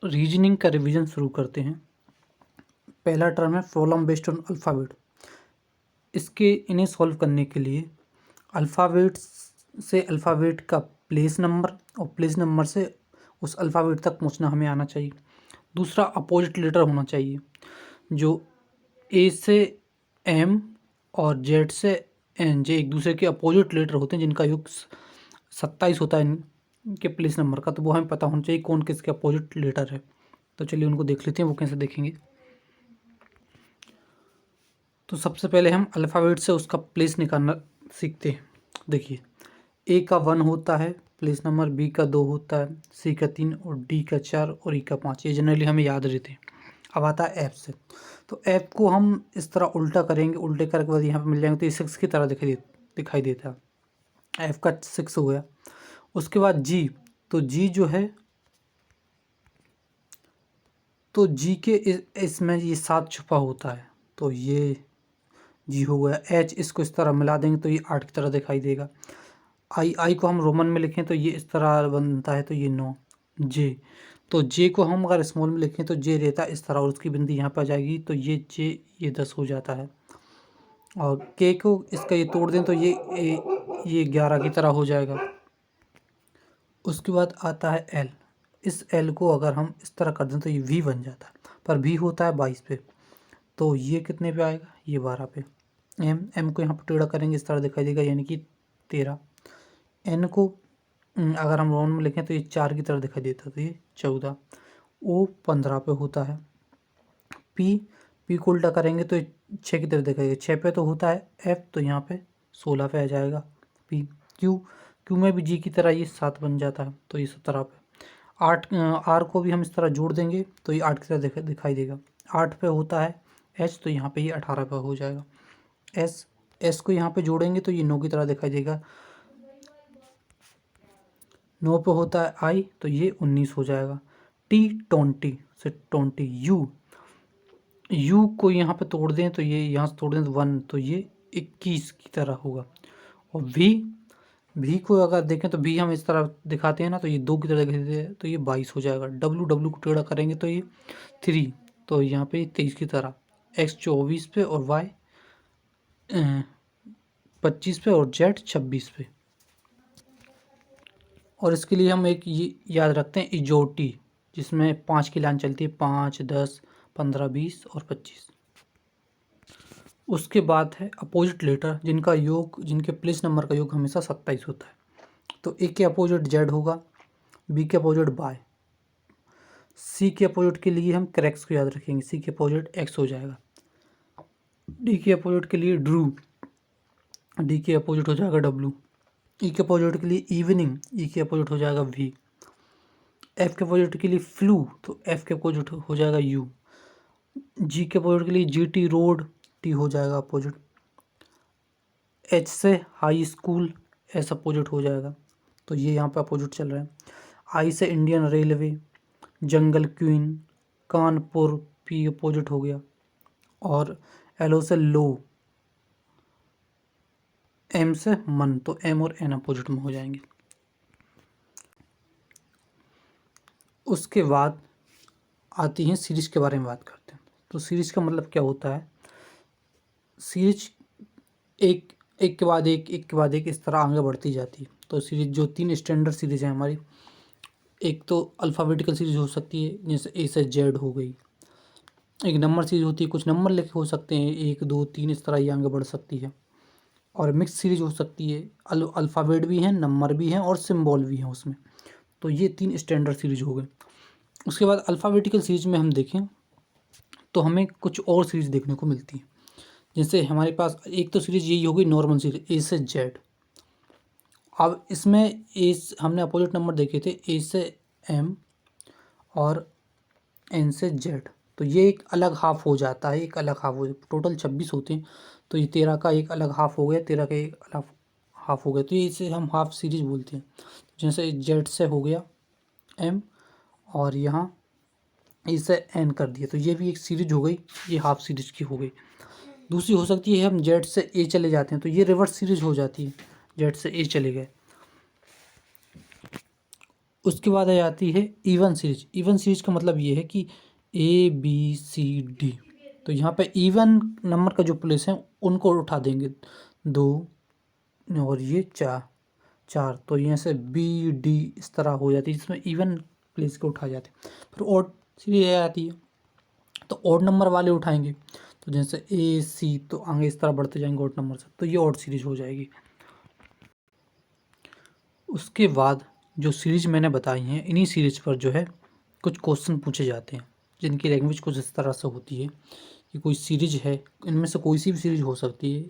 Reasoning का revision शुरू करते हैं। पहला टर्म है प्रॉब्लम बेस्ड ऑन अल्फ़ाबेट। इन्हें सॉल्व करने के लिए अल्फ़ाबेट से अल्फ़ाबेट का प्लेस नंबर और प्लेस नंबर से उस अल्फ़ाबेट तक पहुंचना हमें आना चाहिए। दूसरा अपोजिट लेटर होना चाहिए, जो ए से एम और जेड से एन, जे एक दूसरे के अपोजिट लेटर होते हैं जिनका योग 27 होता है इनके प्लेस नंबर का, तो वो हमें पता होना चाहिए कौन किसके अपोजिट लेटर है। तो चलिए उनको देख लेते हैं, वो कैसे देखेंगे। तो सबसे पहले हम अल्फ़ाबेट से उसका प्लेस निकालना सीखते हैं। देखिए, ए का 1 होता है प्लेस नंबर, बी का 2 होता है, सी का 3 और डी का 4 और ई का 5। ये जनरली हमें याद रहते हैं। अब आता है एफ से। तो एफ को हम इस तरह उल्टा करेंगे, उल्टे करके बाद यहाँ पे मिल जाएंगे, तो ये 6 की तरह दिखाई देता है। एफ का 6 हो गया। उसके बाद जी, तो जी जो है, तो जी के इसमें ये 7 छुपा होता है, तो ये जी हो गया। एच, इसको इस तरह मिला देंगे तो ये 8 की तरह दिखाई देगा। आई को हम रोमन में लिखें तो ये इस तरह बनता है, तो ये 9। जे, तो जे को हम अगर स्मॉल में लिखें तो जे रहता है इस तरह, और उसकी बिंदी यहाँ पर आ जाएगी, तो ये जे, ये 10 हो जाता है। और के को इसका ये तोड़ दें तो ये 11 की तरह हो जाएगा। उसके बाद आता है एल। इस एल को अगर हम इस तरह कर दें तो ये वी बन जाता है, पर वी होता है 22 पे, तो ये कितने पे आएगा, ये 12 पे। एम को यहाँ पर टेढ़ा करेंगे इस तरह दिखाई देगा, यानी कि 13। एन को अगर हम राउंड में लिखें तो ये 4 की तरह दिखाई देता है, तो ये 14। ओ 15 पे होता है। पी को उल्टा करेंगे तो ये 6 की तरह दिखाई देगा, 6 पे तो होता है एफ, तो यहाँ पे 16 पे आ जाएगा पी। क्यू में भी जी की तरह ये 7 बन जाता है, तो ये 17 पे। आर को भी हम इस तरह जोड़ देंगे तो ये 8 की तरह दिखाई देगा, 8 पे होता है एच, तो यहाँ पे ये 18 पे हो जाएगा। एस को यहाँ पे जोड़ेंगे तो ये 9 की तरह दिखाई देगा, 9 पे होता है आई, तो ये 19 हो जाएगा। टी 20 से 20। यू को यहाँ पे तोड़ दें तो ये यहाँ से तोड़ दें तो 1, तो ये 21 की तरह होगा। और भी को अगर देखें तो भी हम इस तरह दिखाते हैं ना, तो ये 2 की तरह दिखाते हैं, तो ये 22 हो जाएगा। डब्लू को टेढ़ा करेंगे तो ये 3, तो यहाँ पे 23 की तरह। एक्स 24 पे और वाई 25 पे और जेड 26 पे। और इसके लिए हम एक ये याद रखते हैं इजोटी, जिसमें 5 की लाइन चलती है, 5, 10, 15, 20 और 25। उसके बाद है अपोजिट लेटर, जिनके प्लेस नंबर का योग हमेशा 27 होता है। तो ए के अपोजिट जेड होगा, बी के अपोजिट बाय, सी के अपोजिट के लिए हम क्रैक्स को याद रखेंगे, सी के अपोजिट एक्स हो जाएगा। डी के अपोजिट के लिए ड्रू, डी के अपोजिट हो जाएगा डब्लू। ई के अपोजिट के लिए इवनिंग, ई के अपोजिट हो जाएगा वी। एफ के अपोजिट के लिए फ्लू, तो एफ के अपोजिट हो जाएगा यू। जी के अपोजिट के लिए जी टी रोड, टी हो जाएगा अपोजिट। एच से हाई स्कूल, एस अपोजिट हो जाएगा, तो ये यहाँ पे अपोजिट चल रहा है। आई से इंडियन रेलवे, जंगल क्वीन, कानपुर, पी अपोजिट हो गया। और एल से लो, एम से मन, तो एम और एन अपोजिट में हो जाएंगे। उसके बाद आती हैं सीरीज के बारे में बात करते हैं। तो सीरीज का मतलब क्या होता है, सीरीज एक के बाद एक इस तरह आगे बढ़ती जाती है। तो सीरीज जो 3 स्टैंडर्ड सीरीज है हमारी, एक तो अल्फ़ाबेटिकल सीरीज हो सकती है, जैसे ए से जेड हो गई। एक नंबर सीरीज होती है, कुछ नंबर लिखे हो सकते हैं, 1, 2, 3 इस तरह ये आगे बढ़ सकती है। और मिक्स सीरीज हो सकती है, अल्फ़ाबेट भी हैं, नंबर भी हैं और सिंबल भी हैं उसमें। तो ये 3 स्टैंडर्ड सीरीज हो गए। उसके बाद अल्फ़ाबेटिकल सीरीज में हम देखें तो हमें कुछ और सीरीज देखने को मिलती है। जैसे हमारे पास एक तो सीरीज यही होगी नॉर्मल सीरीज, ए से जेड। अब इसमें हमने अपोजिट नंबर देखे थे, ए से एम और एन से जेड, तो ये एक अलग हाफ हो जाता है, एक अलग हाफ हो जाता है। टोटल 26 होते हैं, तो ये 13 का एक अलग हाफ हो गया, 13 का एक अलग हाफ हो गया, तो ये इसे हम हाफ सीरीज बोलते हैं। जैसे जेड से हो गया एम और यहाँ ए से एन कर दिया, तो ये भी एक सीरीज हो गई, ये हाफ सीरीज की हो गई। दूसरी हो सकती है हम जेड से ए चले जाते हैं, तो ये रिवर्स सीरीज हो जाती है, जेड से ए चले गए। उसके बाद आ जाती है इवन सीरीज। इवन सीरीज का मतलब ये है कि ए बी सी डी, तो यहाँ पे इवन नंबर का जो प्लेस है उनको उठा देंगे, 2 और ये 4, तो यहाँ से बी डी इस तरह हो जाती है, जिसमें इवन प्लेस के उठाए जाते हैं। फिर ऑड सीरीज आ जाती है, तो ऑड नंबर वाले उठाएंगे, तो जैसे ए सी, तो आगे इस तरह बढ़ते जाएंगे ऑड नंबर से, तो ये ऑड सीरीज हो जाएगी। उसके बाद जो सीरीज मैंने बताई हैं, इन्हीं सीरीज पर जो है कुछ क्वेश्चन पूछे जाते हैं, जिनकी लैंग्वेज कुछ इस तरह से होती है कि कोई सीरीज है, इनमें से कोई सी भी सीरीज हो सकती है,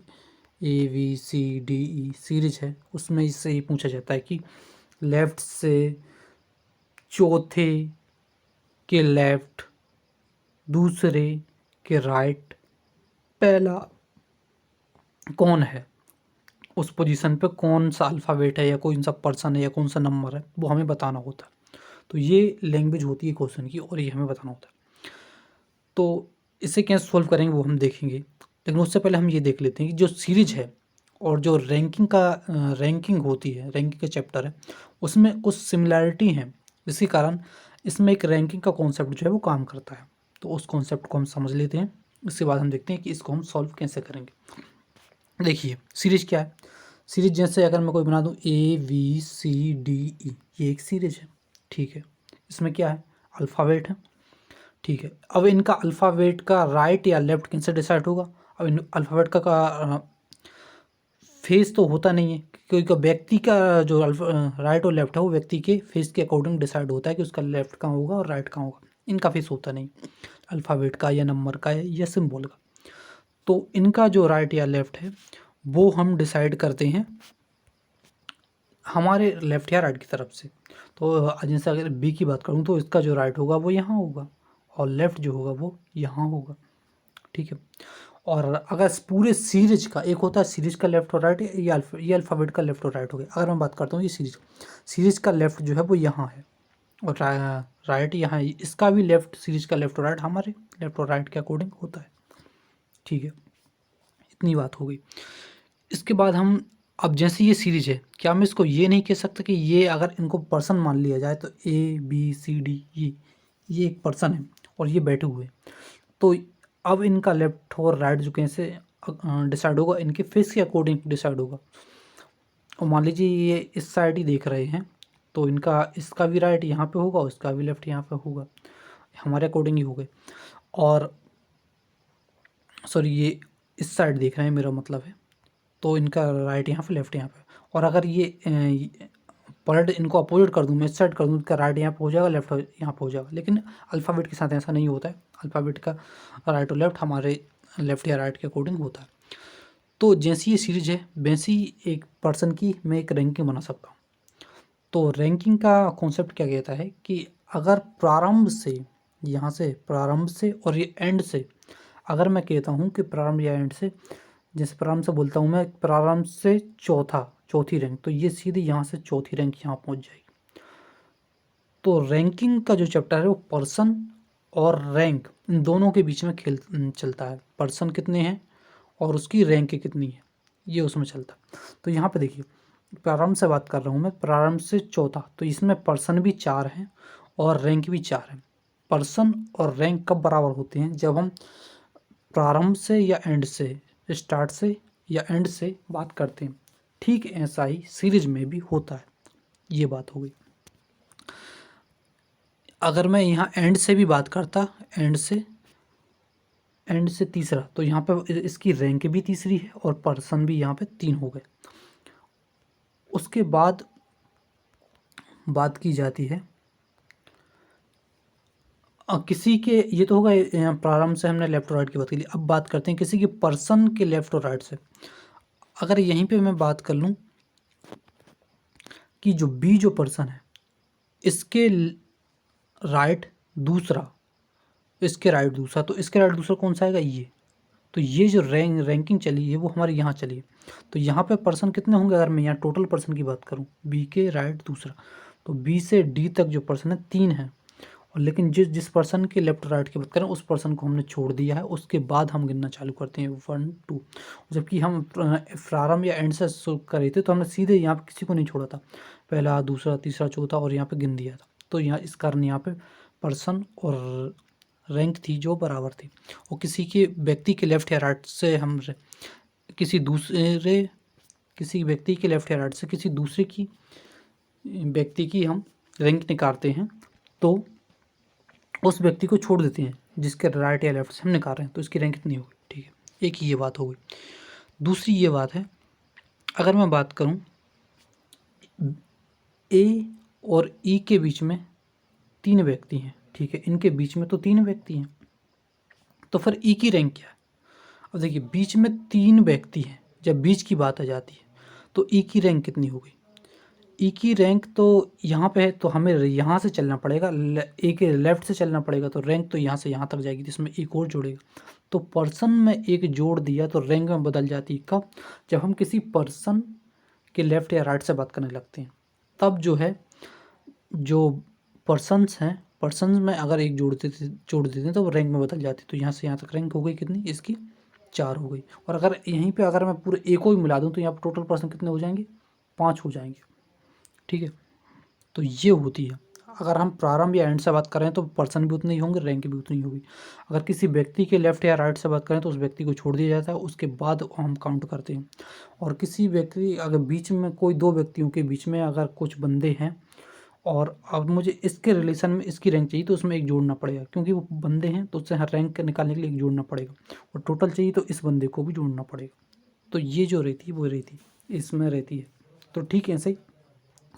A B C D E series है, उसमें इससे ही पूछा जाता है कि लेफ्ट से चौथे के लेफ्ट, दूसरे के राइट, पहला कौन है, उस पोजीशन पे कौन सा अल्फ़ाबेट है या कौन सा पर्सन है या कौन सा नंबर है, वो हमें बताना होता है। तो ये लैंग्वेज होती है क्वेश्चन की, और ये हमें बताना होता है। तो इसे कैसे सॉल्व करेंगे वो हम देखेंगे, लेकिन उससे पहले हम ये देख लेते हैं कि जो सीरीज है और जो रैंकिंग होती है, रैंकिंग का चैप्टर है, उसमें कुछ सिमिलैरिटी हैं, जिसके कारण इसमें एक रैंकिंग का कॉन्सेप्ट जो है वो काम करता है। तो उस कॉन्सेप्ट को हम समझ लेते हैं, उसके बाद हम देखते हैं कि इसको हम सॉल्व कैसे करेंगे। देखिए सीरीज क्या है। सीरीज जैसे अगर मैं कोई बना दूँ ए बी सी डी ई, ये एक सीरीज है, ठीक है। इसमें क्या है, अल्फ़ाबेट है, ठीक है। अब इनका अल्फ़ाबेट का राइट या लेफ्ट कैसे डिसाइड होगा। अब इन अल्फ़ाबेट का फेस तो होता नहीं है, क्योंकि व्यक्ति का जो राइट और लेफ्ट है वो व्यक्ति के फेस के अकॉर्डिंग डिसाइड होता है कि उसका लेफ्ट कहाँ होगा और राइट कहाँ होगा। इनका फेस होता नहीं, अल्फ़ाबेट का या नंबर का या सिंबल का। तो इनका जो राइट या लेफ्ट है वो हम डिसाइड करते हैं हमारे लेफ्ट या राइट की तरफ से। तो जैसे अगर बी की बात करूँ तो इसका जो राइट होगा वो यहाँ होगा, और लेफ्ट जो होगा वो यहाँ होगा, ठीक है। और अगर पूरे सीरीज का, एक होता है सीरीज का लेफ्ट और राइट, ये अल्फ़ाबेट का लेफ्ट और राइट हो गया। अगर मैं बात करता हूँ ये सीरीज का लेफ्ट जो है वो यहाँ है, और राइट यहाँ है। इसका भी लेफ्ट, सीरीज का लेफ्ट और राइट हमारे लेफ्ट और राइट के अकॉर्डिंग होता है, ठीक है। इतनी बात हो गई। इसके बाद हम, अब जैसे ये सीरीज है, क्या हम इसको ये नहीं कह सकते कि ये, अगर इनको पर्सन मान लिया जाए तो ए बी सी डी ये एक पर्सन है और ये बैठे हुए हैं। तो अब इनका लेफ्ट और राइट जो कैसे डिसाइड होगा, इनके फेस के अकॉर्डिंग डिसाइड होगा। और मान लीजिए ये इस साइड ही देख रहे हैं, तो इनका, इसका भी राइट यहाँ पे होगा और इसका भी लेफ्ट यहाँ पे होगा, हमारे अकॉर्डिंग ही हो गए। और सॉरी, ये इस साइड देख रहे हैं मेरा मतलब है, तो इनका राइट यहाँ पे, लेफ्ट यहाँ पे। और अगर ये पलट इनको अपोजिट कर दूँ, मैं इस साइड कर दूँ, इसका राइट यहाँ पे हो जाएगा, लेफ्ट यहाँ पे हो जाएगा। लेकिन अल्फ़ाबेट के साथ ऐसा नहीं होता है, अल्फ़ाबेट का राइट और लेफ्ट हमारे लेफ्ट या राइट के अकॉर्डिंग होता है। तो जैसी ये सीरीज है वैसी एक पर्सन की मैं एक रैंकिंग बना सकता हूँ। तो रैंकिंग का कॉन्सेप्ट क्या कहता है कि अगर प्रारंभ से, यहाँ से प्रारंभ से और ये एंड से, अगर मैं कहता हूँ कि प्रारंभ या एंड से, जैसे प्रारंभ से बोलता हूँ मैं, प्रारंभ से चौथी रैंक, तो ये सीधे यहाँ से चौथी रैंक यहाँ पहुँच जाएगी। तो रैंकिंग का जो चैप्टर है वो पर्सन और रैंक, इन दोनों के बीच में चलता है। पर्सन कितने हैं और उसकी रैंक कितनी है, ये उसमें चलता है। तो यहाँ पे देखिए, प्रारंभ से बात कर रहा हूँ मैं, प्रारंभ से चौथा, तो इसमें पर्सन भी 4 हैं और रैंक भी 4 है। पर्सन और रैंक कब बराबर होते हैं, जब हम प्रारंभ से या एंड से, स्टार्ट से या एंड से बात करते हैं। ठीक ऐसा ही सीरीज में भी होता है, ये बात हो गई। अगर मैं यहाँ एंड से भी बात करता, एंड से तीसरा, तो यहाँ पे इसकी रैंक भी तीसरी है और पर्सन भी यहाँ पे 3 हो गए। उसके बाद बात की जाती है किसी के, ये तो होगा प्रारंभ से, हमने लेफ्ट और राइट की बात की ली। अब बात करते हैं किसी के पर्सन के लेफ्ट और राइट से। अगर यहीं पे मैं बात कर लूँ कि जो बी जो पर्सन है, इसके राइट दूसरा, इसके राइट दूसरा, तो इसके राइट दूसरा कौन सा आएगा, ये। तो ये जो रैंकिंग चली है वो हमारे यहाँ चली है। तो यहाँ पे पर्सन कितने होंगे, अगर मैं यहाँ टोटल पर्सन की बात करूँ, बी के राइट दूसरा, तो बी से डी तक जो पर्सन है 3 है। और लेकिन जिस पर्सन के लेफ्ट राइट की बात करें, उस पर्सन को हमने छोड़ दिया है, उसके बाद हम गिनना चालू करते हैं 1 2। जबकि हम प्रारंभ या एंड से कर रहे थे, तो हमने सीधे यहाँ पे किसी को नहीं छोड़ा था, पहला, दूसरा, तीसरा, चौथा और यहाँ पे गिन दिया था। तो यहाँ इस कारण यहाँ पे पर्सन और रैंक थी जो बराबर थी। और किसी के व्यक्ति के लेफ्ट या राइट से हम किसी व्यक्ति के लेफ्ट या राइट से किसी दूसरे की व्यक्ति की हम रैंक निकालते हैं तो उस व्यक्ति को छोड़ देते हैं जिसके राइट या लेफ्ट से हम निकाल रहे हैं, तो इसकी रैंक कितनी होगी। ठीक है, एक ही ये बात हो गई। दूसरी ये बात है, अगर मैं बात करूं ए और ई के बीच में 3 व्यक्ति हैं, ठीक है, इनके बीच में तो 3 व्यक्ति हैं, तो फिर ई की रैंक क्या है। अब देखिए बीच में 3 व्यक्ति हैं, जब बीच की बात आ जाती है तो ई की रैंक कितनी हो गई। ई की रैंक तो यहाँ पे है, तो हमें यहाँ से चलना पड़ेगा, ए के लेफ्ट से चलना पड़ेगा, तो रैंक तो यहाँ से यहाँ तक जाएगी, जिसमें एक और जोड़ेगा। तो पर्सन में एक जोड़ दिया तो रैंक में बदल जाती है। कब? जब हम किसी पर्सन के लेफ्ट या राइट से बात करने लगते हैं, तब जो है जो पर्सन्स हैं, पर्सन्स में अगर एक जोड़ देते हैं तो वो रैंक में बदल जाती है। तो यहाँ से यहाँ तक रैंक हो गई कितनी, इसकी 4 हो गई। और अगर यहीं पे अगर मैं पूरे ए को भी मिला दूँ तो यहाँ पर टोटल पर्सन कितने हो जाएंगे, 5 हो जाएंगे। ठीक है, तो ये होती है। अगर हम प्रारंभ या एंड से बात करें तो पर्सन भी उतने ही होंगे, रैंक भी उतनी ही होगी। अगर किसी व्यक्ति के लेफ्ट या राइट से बात करें तो उस व्यक्ति को छोड़ दिया जाता है, उसके बाद हम काउंट करते हैं। और किसी व्यक्ति अगर बीच में कोई 2 व्यक्तियों के बीच में अगर कुछ बंदे हैं और अब मुझे इसके रिलेशन में इसकी रैंक चाहिए तो उसमें एक जोड़ना पड़ेगा, क्योंकि वो बंदे हैं तो उससे हर रैंक निकालने के लिए एक जोड़ना पड़ेगा, और टोटल चाहिए तो इस बंदे को भी जोड़ना पड़ेगा। तो ये जो रहती है वो रहती है, इसमें रहती है। तो ठीक है सही,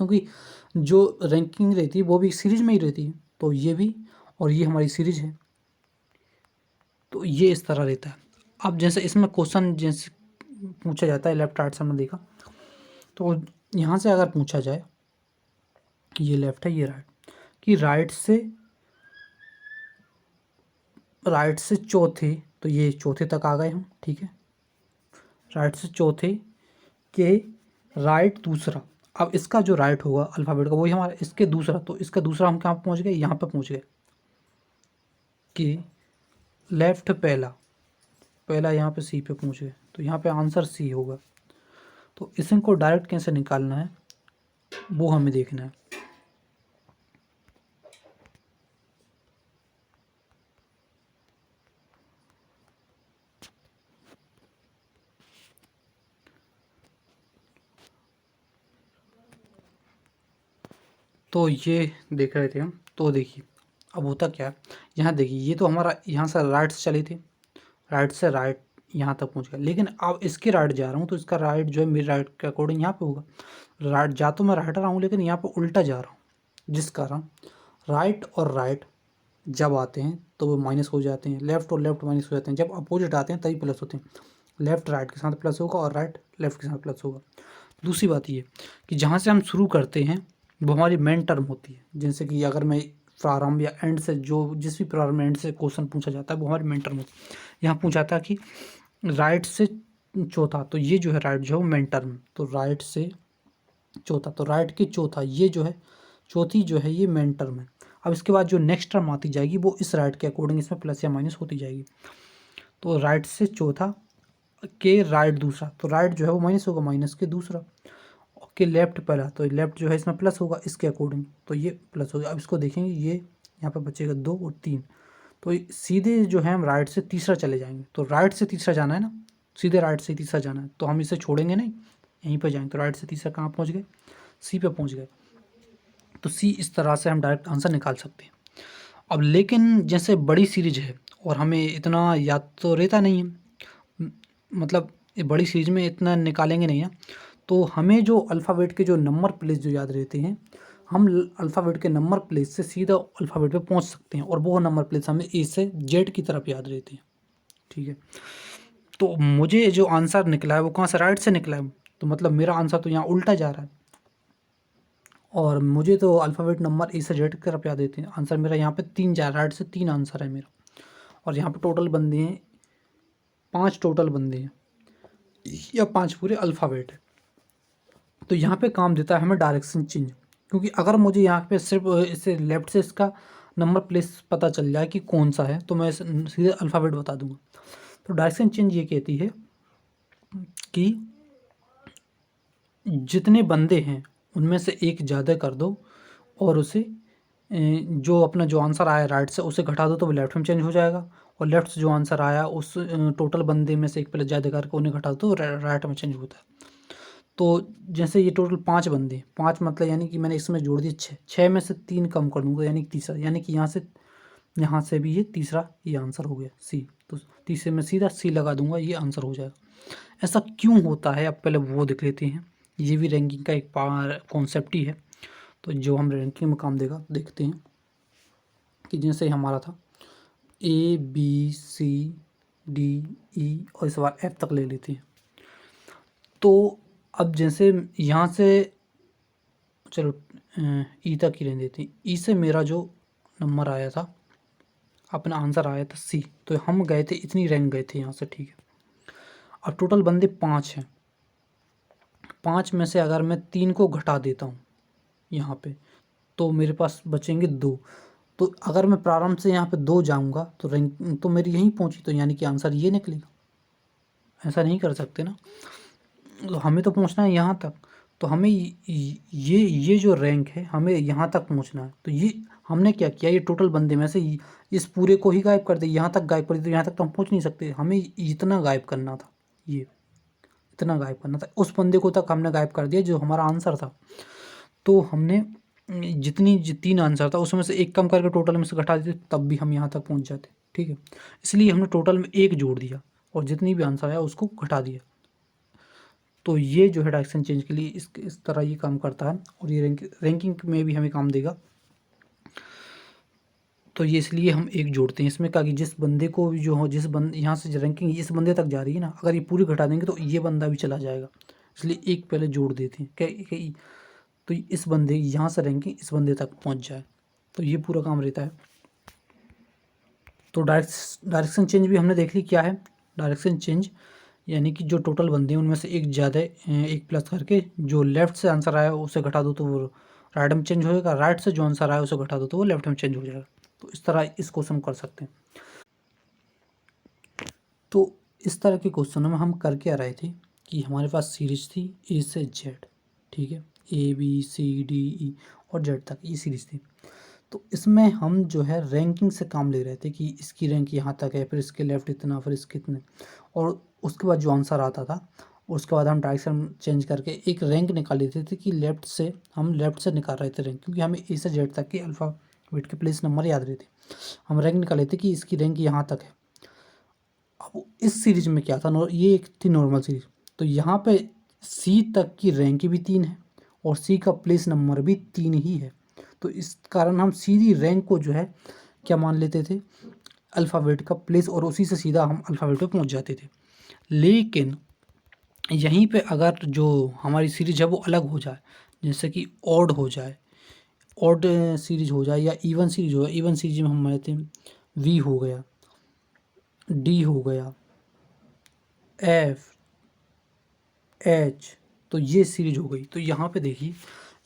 क्योंकि जो रैंकिंग रहती है वो भी सीरीज में ही रहती है, तो ये भी और ये हमारी सीरीज है, तो ये इस तरह रहता है। अब जैसे इसमें क्वेश्चन जैसे पूछा जाता है लेफ्ट राइट से, हमने देखा, तो यहाँ से अगर पूछा जाए कि ये लेफ्ट है ये राइट, कि राइट से चौथे, तो ये चौथे तक आ गए हम। ठीक है, राइट से चौथे के राइट दूसरा, अब इसका जो राइट होगा अल्फ़ाबेट का वही हमारा, इसके दूसरा, तो इसका दूसरा हम कहाँ पहुँच गए, यहाँ पे पहुँच गए कि लेफ्ट पहला यहाँ पे सी पे पहुँच गए, तो यहाँ पे आंसर सी होगा। तो इनको डायरेक्ट कैसे निकालना है वो हमें देखना है। तो ये देख रहे थे हम, तो देखिए अब होता क्या है, यहाँ देखिए ये तो हमारा यहाँ से राइट से चले थे, राइट से राइट यहाँ तक पहुँच गया, लेकिन अब इसके राइट जा रहा हूँ तो इसका राइट जो है मेरे राइट के अकॉर्डिंग यहाँ पे होगा। राइट जा तो मैं राइट रहा हूँ लेकिन यहाँ पे उल्टा जा रहा हूँ, जिस कारण राइट और राइट जब आते हैं तो वो माइनस हो जाते हैं, लेफ्ट और लेफ्ट माइनस हो जाते हैं, जब अपोजिट आते हैं तभी प्लस होते हैं। लेफ्ट राइट के साथ प्लस होगा और राइट लेफ्ट के साथ प्लस होगा। दूसरी बात ये कि जहाँ से हम शुरू करते हैं वो हमारी मेन टर्म होती है, जैसे कि अगर मैं प्रारंभ या एंड से जिस भी प्रारंभ एंड से क्वेश्चन पूछा जाता है वो हमारी मेन टर्म होती है। यहाँ पूछा था कि राइट से चौथा, तो ये जो है राइट जो है मेन टर्म, तो राइट से चौथा, तो राइट के चौथा, ये जो है चौथी जो है ये मेन टर्म है। अब इसके बाद जो नेक्स्ट टर्म आती जाएगी वो इस राइट के अकॉर्डिंग इसमें प्लस या माइनस होती जाएगी। तो राइट से चौथा के राइट दूसरा, तो राइट जो है वो माइनस होगा, माइनस के दूसरा के लेफ्ट पहला, तो लेफ्ट जो है इसमें प्लस होगा इसके अकॉर्डिंग, तो ये प्लस हो गया। अब इसको देखेंगे, ये यहाँ पे बचेगा 2 और 3, तो सीधे जो है हम राइट से तीसरा चले जाएंगे। तो राइट से तीसरा जाना है ना, सीधे राइट से तीसरा जाना है, तो हम इसे छोड़ेंगे नहीं, यहीं पर जाएंगे। तो राइट से तीसरा कहाँ पहुँच गए, सी पे पहुँच गए। तो सी इस तरह से हम डायरेक्ट आंसर निकाल सकते हैं। अब लेकिन जैसे बड़ी सीरीज है और हमें इतना याद तो रहता नहीं है, मतलब बड़ी सीरीज में इतना निकालेंगे नहीं है, तो हमें जो अल्फ़ाबेट के जो नंबर प्लेस जो याद रहते हैं, हम अल्फ़ाबेट के नंबर प्लेस से सीधा अल्फ़ाबेट पे पहुंच सकते हैं, और वो नंबर प्लेस हमें ए से जेड की तरफ याद रहती है। ठीक है, तो मुझे जो आंसर निकला है वो कहाँ से, राइट से निकला है, तो मतलब मेरा आंसर तो यहाँ उल्टा जा रहा है, और मुझे तो अल्फ़ाबेट नंबर ए से जेड की तरफ याद रहते हैं। आंसर मेरा यहाँ पे 3 जा रहा है, राइट से 3 आंसर है मेरा, और यहाँ पे टोटल बंदे हैं 5 टोटल बंदे हैं, या 5 पूरे अल्फ़ाबेट है। तो यहाँ पे काम देता है हमें डायरेक्शन चेंज, क्योंकि अगर मुझे यहाँ पे सिर्फ इसे लेफ्ट से इसका नंबर प्लेस पता चल जाए कि कौन सा है तो मैं सीधे अल्फ़ाबेट बता दूंगा। तो डायरेक्शन चेंज ये कहती है कि जितने बंदे हैं उनमें से एक ज़्यादा कर दो और उसे जो अपना जो आंसर आया राइट से उसे घटा दो तो वो लेफ्ट में चेंज हो जाएगा, और लेफ्ट से जो आंसर आया उस टोटल बंदे में से एक प्लस ज़्यादा करके उन्हें घटा दो तो राइट में चेंज होता है। तो जैसे ये टोटल 5 बंदे, 5 मतलब यानी कि मैंने इसमें जोड़ दिए 6, 6 में से 3 कम कर दूँगा यानी कि तीसरा, यानी कि यहाँ से भी ये तीसरा ये आंसर हो गया सी, तो तीसरे में सीधा सी लगा दूंगा, ये आंसर हो जाएगा। ऐसा क्यों होता है अब पहले वो देख लेते हैं। ये भी रैंकिंग का एक कॉन्सेप्ट ही है, तो जो हम रैंकिंग में काम देगा देखते हैं कि जैसे हमारा था A B C D E और इस बार F तक ले लेते हैं। तो अब जैसे यहाँ से चलो ई तक ही रहने देते हैं। ई से मेरा जो नंबर आया था, अपना आंसर आया था सी, तो हम गए थे इतनी रैंक गए थे यहाँ से, ठीक है। अब टोटल बंदे 5 हैं, 5 में से अगर मैं 3 को घटा देता हूँ यहाँ पे तो मेरे पास बचेंगे 2। तो अगर मैं प्रारंभ से यहाँ पे 2 जाऊँगा तो रैंक तो मेरी यहीं पहुँची, तो यानी कि आंसर ये निकलेगा। ऐसा नहीं कर सकते ना, तो हमें तो पहुँचना है यहाँ तक, तो हमें ये जो रैंक है हमें यहाँ तक पहुँचना है। तो ये हमने क्या किया, ये टोटल बंदे में से इस पूरे को ही गायब कर दिया, यहाँ तक गायब कर दिया, तो यहाँ तक तो हम पहुँच नहीं सकते। हमें इतना गायब करना था, ये इतना गायब करना था, उस बंदे को तक हमने गायब कर दिया जो हमारा आंसर था। तो हमने जितनी 3 आंसर था उसमें से एक कम करके टोटल में से घटा देते तब भी हम यहाँ तक पहुँच जाते, ठीक है। इसलिए हमने टोटल में 1 जोड़ दिया और जितनी भी आंसर आया उसको घटा दिया। तो ये जो है डायरेक्शन चेंज के लिए इस तरह ये काम करता है, और ये रैंकिंग में भी हमें काम देगा। तो ये इसलिए हम 1 जोड़ते हैं इसमें, कि जिस बंदे को जो हो, जिस बंदे यहाँ से रैंकिंग इस बंदे तक जा रही है ना, अगर ये पूरी घटा देंगे तो ये बंदा भी चला जाएगा, इसलिए 1 पहले जोड़ देते हैं क्या तो इस बंदे यहाँ से रैंकिंग इस बंदे तक पहुँच जाए, तो ये पूरा काम रहता है। तो डायरेक्शन चेंज भी हमने देख ली क्या है। डायरेक्शन चेंज यानी कि जो टोटल बंदे हैं उनमें से एक ज़्यादा एक प्लस करके जो लेफ़्ट से आंसर आया उसे घटा दो तो वो राइट में चेंज होएगा, राइट से जो आंसर आया उसे घटा दो तो वो लेफ्ट में चेंज हो जाएगा। तो इस तरह इस क्वेश्चन कर सकते हैं। तो इस तरह के क्वेश्चनों में हम कर क्या रहे थे कि हमारे पास सीरीज थी ए से जेड, ठीक है, ABCDE और जेड तक ये सीरीज थी। तो इसमें हम जो है रैंकिंग से काम ले रहे थे कि इसकी रैंक यहाँ तक है, फिर इसके लेफ्ट इतना, फिर इसके इतने, और उसके बाद जो आंसर आता था उसके बाद हम डायरेक्शन चेंज करके एक रैंक निकाल लेते थे कि हम लेफ्ट से निकाल रहे थे रैंक, क्योंकि हमें ए से जेड तक के अल्फ़ाबेट के प्लेस नंबर याद रहते। हम रैंक निकाल लेते कि इसकी रैंक यहाँ तक है। अब इस सीरीज में क्या था, ये एक थी नॉर्मल सीरीज, तो यहाँ पे सी तक की रैंक भी 3 है और सी का प्लेस नंबर भी 3 ही है। तो इस कारण हम सीधी रैंक को जो है क्या मान लेते थे, अल्फ़ाबेट का प्लेस, और उसी से सीधा हम अल्फ़ाबेट पे पहुंच जाते थे। लेकिन यहीं पे अगर जो हमारी सीरीज है वो अलग हो जाए, जैसे कि ऑड हो जाए, ऑड सीरीज हो जाए या इवन सीरीज हो जाए, इवन सीरीज में हम लेते हैं वी हो गया, डी हो गया, एफ, एच, तो ये सीरीज हो गई। तो यहाँ पे देखिए,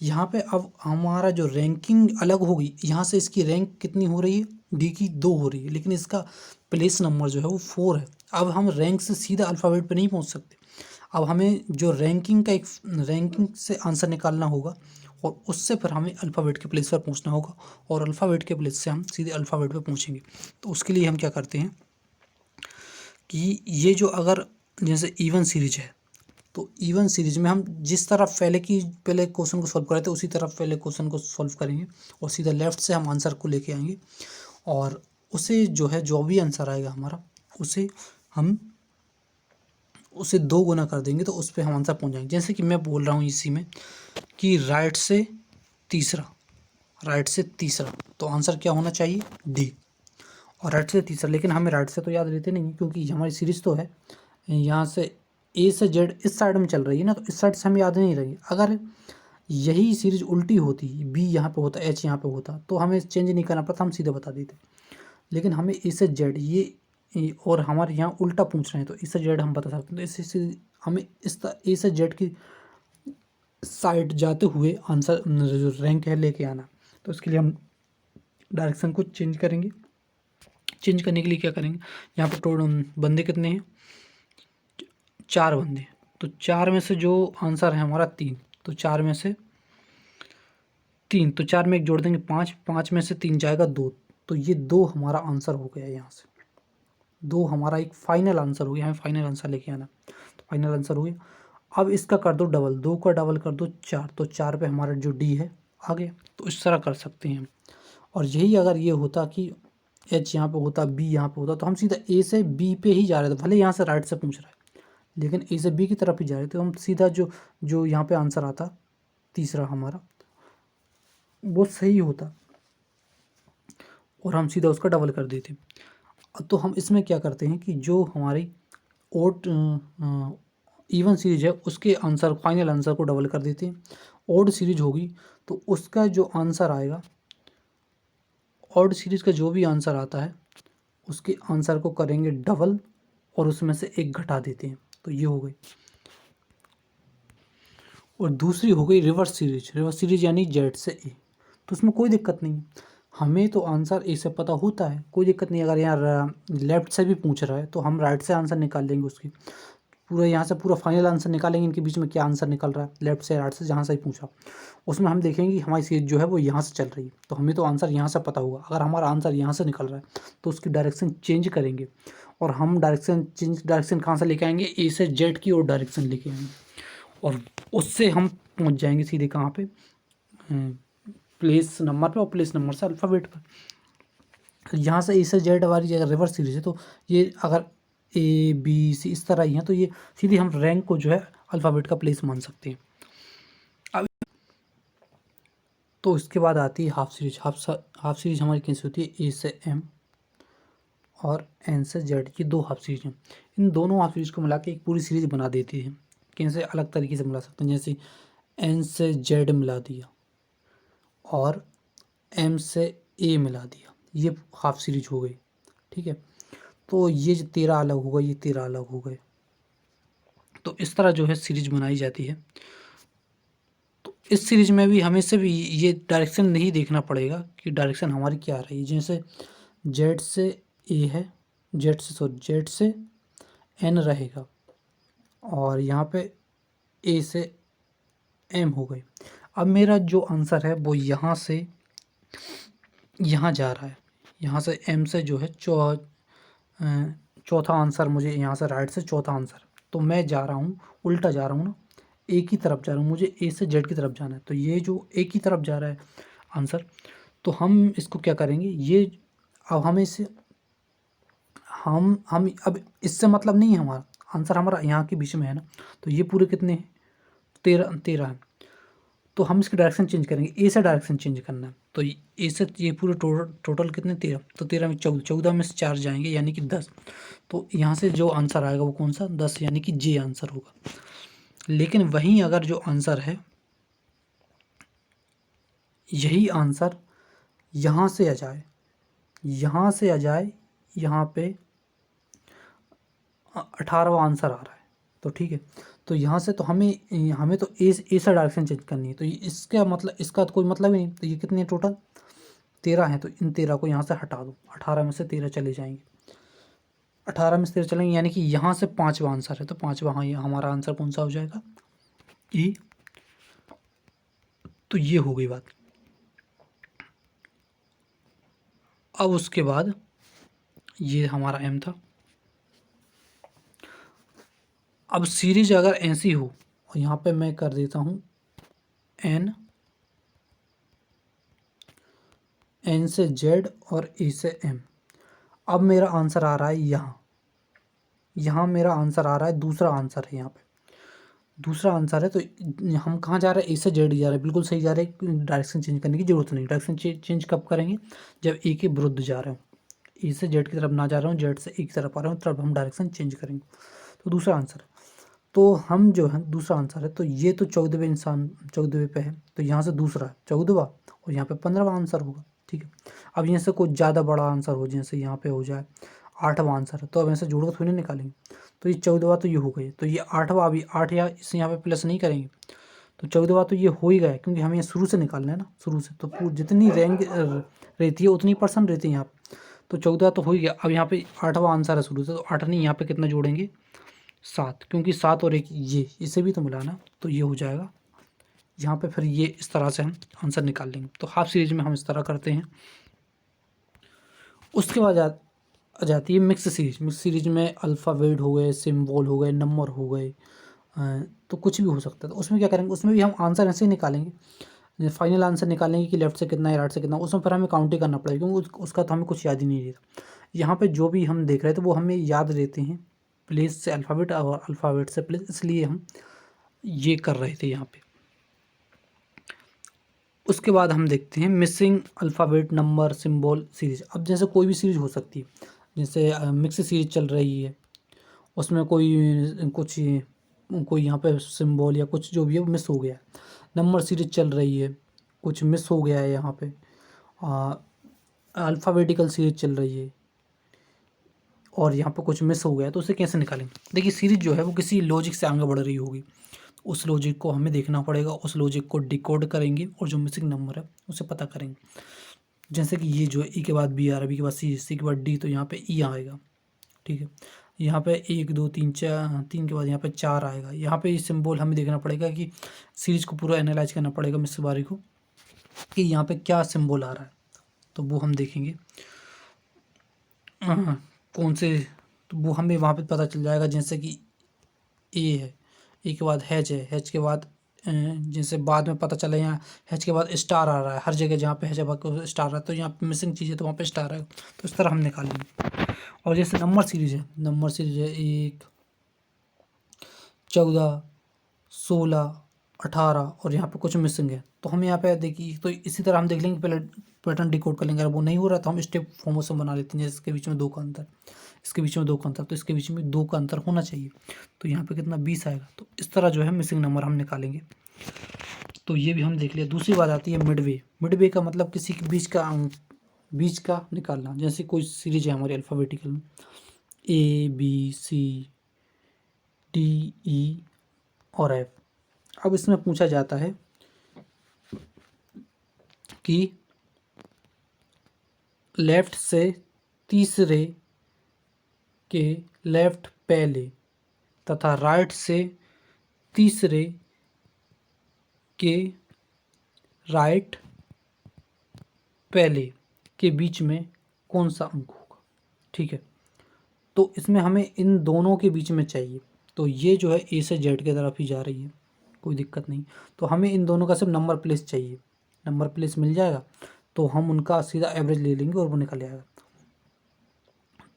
यहाँ पे अब हमारा जो रैंकिंग अलग हो गई, यहाँ से इसकी रैंक कितनी हो रही है, डी की 2 हो रही है, लेकिन इसका प्लेस नंबर जो है वो 4 है। अब हम रैंक से सीधा अल्फ़ाबेट पे नहीं पहुँच सकते, अब हमें जो रैंकिंग से आंसर निकालना होगा और उससे फिर हमें अल्फ़ाबेट के प्लेस पर पहुँचना होगा, और अल्फ़ाबेट के प्लेस से हम सीधे अल्फ़ाबेट पे पहुँचेंगे। तो उसके लिए हम क्या करते हैं कि ये जो अगर जैसे इवन सीरीज है, तो इवन सीरीज में हम जिस तरह पहले क्वेश्चन को सॉल्व कर रहे थे उसी तरफ पहले क्वेश्चन को सॉल्व करेंगे, और सीधा लेफ्ट से हम आंसर को लेके आएंगे, और उसे जो है जो भी आंसर आएगा हमारा उसे 2 गुना कर देंगे, तो उस पर हम आंसर पहुंच जाएंगे। जैसे कि मैं बोल रहा हूँ इसी में कि राइट से तीसरा, तो आंसर क्या होना चाहिए, डी, और राइट से तीसरा। लेकिन हमें राइट से तो याद रहते नहीं, क्योंकि हमारी सीरीज तो है यहाँ से ए से जेड इस साइड में चल रही है ना, तो इस साइड से हमें याद नहीं रही। अगर यही सीरीज उल्टी होती, बी यहाँ पे होता, एच यहाँ पे होता, तो हमें चेंज नहीं करना पड़ता, हम सीधे बता देते। लेकिन हमें ए से जेड और हमारे यहाँ उल्टा पूछ रहे हैं, तो ए से जेड हम बता सकते हैं। तो इससे हमें ए से जेड की साइड जाते हुए आंसर जो रैंक है लेके आना। तो उसके लिए हम डायरेक्शन को चेंज करेंगे। चेंज करने के लिए क्या करेंगे, यहाँ पर टोटल बंदे कितने हैं, 4 बंदे, तो 4 में से जो आंसर है हमारा 3, तो 4 में से 3, तो 4 में 1 जोड़ देंगे 5, 5 में से 3 जाएगा 2, तो ये 2 हमारा आंसर हो गया। यहाँ से 2 हमारा एक फाइनल आंसर हो गया। हमें फाइनल आंसर लेके आना, तो फाइनल आंसर हो गया। अब इसका कर दो डबल, 2 का डबल कर दो 4, तो 4 पे हमारा जो डी है आ गया। तो इस तरह कर सकते हैं हम। और यही अगर ये होता कि एच यहाँ पे होता, बी यहाँ पे होता, तो हम सीधा ए से बी पे ही जा रहे थे, भले यहाँ से राइट से पूछ रहा है लेकिन ए से बी की तरफ ही जा रहे थे, तो हम सीधा जो जो यहाँ पे आंसर आता तीसरा हमारा, वो सही होता और हम सीधा उसका डबल कर देते। तो हम इसमें क्या करते हैं कि जो हमारी ओड इवन सीरीज है उसके आंसर, फाइनल आंसर को डबल कर देते हैं। ओड सीरीज होगी तो उसका जो आंसर आएगा, ऑड सीरीज का जो भी आंसर आता है उसके आंसर को करेंगे डबल और उसमें से एक घटा देते हैं, तो ये हो गई। और दूसरी हो गई रिवर्स सीरीज। रिवर्स सीरीज यानी जेड से ए, तो उसमें कोई दिक्कत नहीं है, हमें तो आंसर ए से पता होता है, कोई दिक्कत नहीं। अगर यहाँ लेफ़्ट से भी पूछ रहा है तो हम राइट से आंसर निकाल लेंगे उसकी, पूरा यहाँ से पूरा फाइनल आंसर निकालेंगे। इनके बीच में क्या आंसर निकल रहा है, लेफ्ट से राइट से, जहाँ से ही पूछा उसमें हम देखेंगे कि हमारी सीरीज जो है वो यहाँ से चल रही है, तो हमें तो आंसर यहाँ से पता होगा। अगर हमारा आंसर यहाँ से निकल रहा है तो उसकी डायरेक्शन चेंज करेंगे, और हम डायरेक्शन कहाँ से लेके आएंगे, ए से जेड की ओर डायरेक्शन लेके आएंगे, और उससे हम पहुँच जाएंगे सीधे कहाँ पे, प्लेस नंबर पे, और प्लेस नंबर से अल्फ़ाबेट पर। यहाँ से ए से जेड हमारी अगर रिवर्स सीरीज है तो ये अगर ए बी सी इस तरह ही है, तो ये सीधे हम रैंक को जो है अल्फ़ाबेट का प्लेस मान सकते हैं। अब तो इसके बाद आती है हाफ सीरीज। हाफ सीरीज हमारी कैसे होती है, ए से एम और एन से जेड की 2 हाफ सीरीज हैं। इन दोनों हाफ सीरीज को मिला के एक पूरी सीरीज बना देती है। कैसे अलग तरीके से मिला सकते हैं, जैसे एन से जेड मिला दिया और एम से ए मिला दिया, ये हाफ सीरीज हो गई। ठीक है, तो ये जो 13 अलग हो गए, ये 13 अलग हो गए। तो इस तरह जो है सीरीज बनाई जाती है। तो इस सीरीज में भी हमें से भी ये डायरेक्शन नहीं देखना पड़ेगा कि डायरेक्शन हमारी क्या आ रही है। जैसे जेड से ए है, जेड से एन रहेगा, और यहाँ पे ए से एम हो गई। अब मेरा जो आंसर है वो यहाँ से यहाँ जा रहा है, यहाँ से एम से जो है चौथा आंसर, मुझे यहाँ से राइट से चौथा आंसर, तो मैं जा रहा हूँ उल्टा जा रहा हूँ ना, ए की तरफ जा रहा हूँ, मुझे ए से जेड की तरफ जाना है। तो ये जो ए की तरफ जा रहा है आंसर, तो हम इसको क्या करेंगे, ये अब हमें इसे हम अब इससे मतलब नहीं है, हमारा आंसर हमारा यहाँ के बीच में है ना, तो ये पूरे कितने हैं, 13 हैं। तो हम इसकी डायरेक्शन चेंज करेंगे, ए से डायरेक्शन चेंज करना है, तो ए से ये पूरे टोटल कितने, 13, तो 13 में 14, 14 में से 4 जाएंगे यानी कि 10। तो यहाँ से जो आंसर आएगा वो कौन सा, 10, यानी कि जे आंसर होगा। लेकिन वहीं अगर जो आंसर है यही आंसर यहाँ से आ जाए, यहाँ पे 18वां आंसर आ रहा है, तो ठीक है, तो यहाँ से तो हमें तो ए से डायरेक्शन चेंज करनी है। तो इसका मतलब, इसका तो कोई मतलब ही नहीं। तो ये कितने टोटल 13 हैं, तो इन 13 को यहाँ से हटा दो, 18 में से 13 चले जाएंगे, 18 में से 13 चलेंगे, यानी कि यहाँ से 5वां आंसर है। तो 5वां, हाँ, हमारा आंसर कौन सा हो जाएगा, ए। तो ये हो गई बात। अब उसके बाद ये हमारा एम था। अब सीरीज अगर ऐसी हो, और यहाँ पे मैं कर देता हूँ एन से जेड और ए से एम। अब मेरा आंसर आ रहा है यहाँ मेरा आंसर आ रहा है, दूसरा आंसर है यहाँ पे, दूसरा आंसर है। तो हम कहाँ जा रहे हैं, ए से जेड जा रहे हैं, बिल्कुल सही जा रहे हैं, डायरेक्शन चेंज करने की जरूरत नहीं। डायरेक्शन चेंज कब करेंगे, जब ए के विरुद्ध जा रहे हो, ए से जेड की तरफ ना जा रहा हूँ, जेड से ए की तरफ आ रहा हूँ, तब हम डायरेक्शन चेंज करेंगे। तो दूसरा आंसर है, तो हम जो है दूसरा आंसर है, तो ये तो 14वें पे है, तो यहाँ से दूसरा है 14वां, और यहाँ पे 15वां आंसर होगा। ठीक है, अब यहाँ से कोई ज़्यादा बड़ा आंसर हो, जैसे यहाँ पे हो जाए 8वां आंसर है, तो अब ऐसे जोड़ कर थोड़ी ना निकालेंगे। तो ये 14वां तो ये हो गई, तो ये 8वां, अभी 8 या इससे यहाँ पे प्लस नहीं करेंगे, तो 14वां तो ये हो ही गया, क्योंकि हमें शुरू से निकालना है ना, शुरू से। तो जितनी रैंक रहती है उतनी % रहती है यहाँ पे, तो 14 तो हो ही गया। अब यहाँ पे 8वां आंसर है शुरू से, तो 8 नहीं, यहाँ पे कितना जोड़ेंगे, 7, क्योंकि 7 और 1 ये इसे भी तो मिलाना, तो ये हो जाएगा यहाँ पे फिर ये इस तरह से हम आंसर निकाल लेंगे। तो हाफ सीरीज में हम इस तरह करते हैं। उसके बाद आ जाती है मिक्स सीरीज। मिक्स सीरीज में अल्फ़ाबेट हो गए, सिंबल हो गए, नंबर हो गए, तो कुछ भी हो सकता है। तो उसमें क्या करेंगे, उसमें भी हम आंसर ऐसे ही निकालेंगे, फाइनल आंसर निकालेंगे कि लेफ्ट से कितना है, राइट से कितना। उसमें फिर हमें काउंट ही करना पड़ेगा, क्योंकि उसका तो हमें कुछ याद ही नहीं रहता। यहाँ पे जो भी हम देख रहे थे वो हमें याद रहते हैं, प्लेस से अल्फ़ाबेट और अल्फ़ाबेट से प्लेस, इसलिए हम ये कर रहे थे यहाँ पे। उसके बाद हम देखते हैं missing alphabet, number, symbol series. अब जैसे कोई भी सीरीज हो सकती है, जैसे मिक्स सीरीज चल रही है, उसमें कोई यहाँ पे सिंबल या कुछ जो भी है वो मिस हो गया है। नंबर सीरीज चल रही है, कुछ मिस हो गया है यहाँ पे। अल्फ़ाबेटिकल सीरीज चल रही है और यहाँ पे कुछ मिस हो गया है, तो उसे कैसे निकालेंगे। देखिए सीरीज जो है वो किसी लॉजिक से आगे बढ़ रही होगी, उस लॉजिक को हमें देखना पड़ेगा, उस लॉजिक को डिकोड करेंगे और जो मिसिंग नंबर है उसे पता करेंगे। जैसे कि ये जो है ई के बाद बी आ रहा है, बी के बाद सी के बाद डी, तो यहाँ पे ई आएगा, ठीक है। यहाँ पे 1 2 3 4, 3 के बाद यहाँ पे 4 आएगा। यहाँ पे ये सिंबल हमें देखना पड़ेगा कि सीरीज को पूरा एनालाइज करना पड़ेगा मिस बारी को, कि यहाँ पे क्या सिंबल आ रहा है, तो वो हम देखेंगे। कौन से, तो वो हमें वहाँ पे पता चल जाएगा। जैसे कि ए है, ए के बाद हैच है, हैच के बाद जैसे बाद में पता चला यहाँ हैच के बाद स्टार आ रहा है, हर जगह जहाँ पे हैच स्टार आ रहा है, तो यहाँ पे मिसिंग चीज़ है तो वहाँ पे स्टार है, तो इस तरह हम निकालेंगे। और जैसे नंबर सीरीज है, नंबर सीरीज है 1 14 16 18 और यहाँ पे कुछ मिसिंग है, तो हम यहाँ पे देखिए, तो इसी तरह हम देख लेंगे, पहले पैटर्न डिकोड कर लेंगे। अगर वो नहीं हो रहा तो हम स्टेप फॉर्मेशन बना लेते हैं, जैसे इसके बीच में 2 का अंतर, इसके बीच में 2 का अंतर, तो इसके बीच में 2 का अंतर होना चाहिए। तो यहाँ पे कितना 20 आएगा। तो इस तरह जो है मिसिंग नंबर हम निकालेंगे। तो ये भी हम देख लिया। दूसरी बात आती है मिडवे। मिडवे का मतलब किसी के बीच का निकालना। जैसे कोई सीरीज है हमारी अल्फ़ाबेटिकल में, ए बी सी डी ई और एफ। अब इसमें पूछा जाता है कि लेफ्ट से तीसरे के लेफ्ट पहले तथा राइट से तीसरे के राइट पहले के बीच में कौन सा अंक होगा, ठीक है। तो इसमें हमें इन दोनों के बीच में चाहिए। तो ये जो है ए से जेड की तरफ ही जा रही है, कोई दिक्कत नहीं। तो हमें इन दोनों का सिर्फ नंबर प्लेस चाहिए, नंबर प्लेस मिल जाएगा तो हम उनका सीधा एवरेज ले लेंगे और वो निकल आएगा।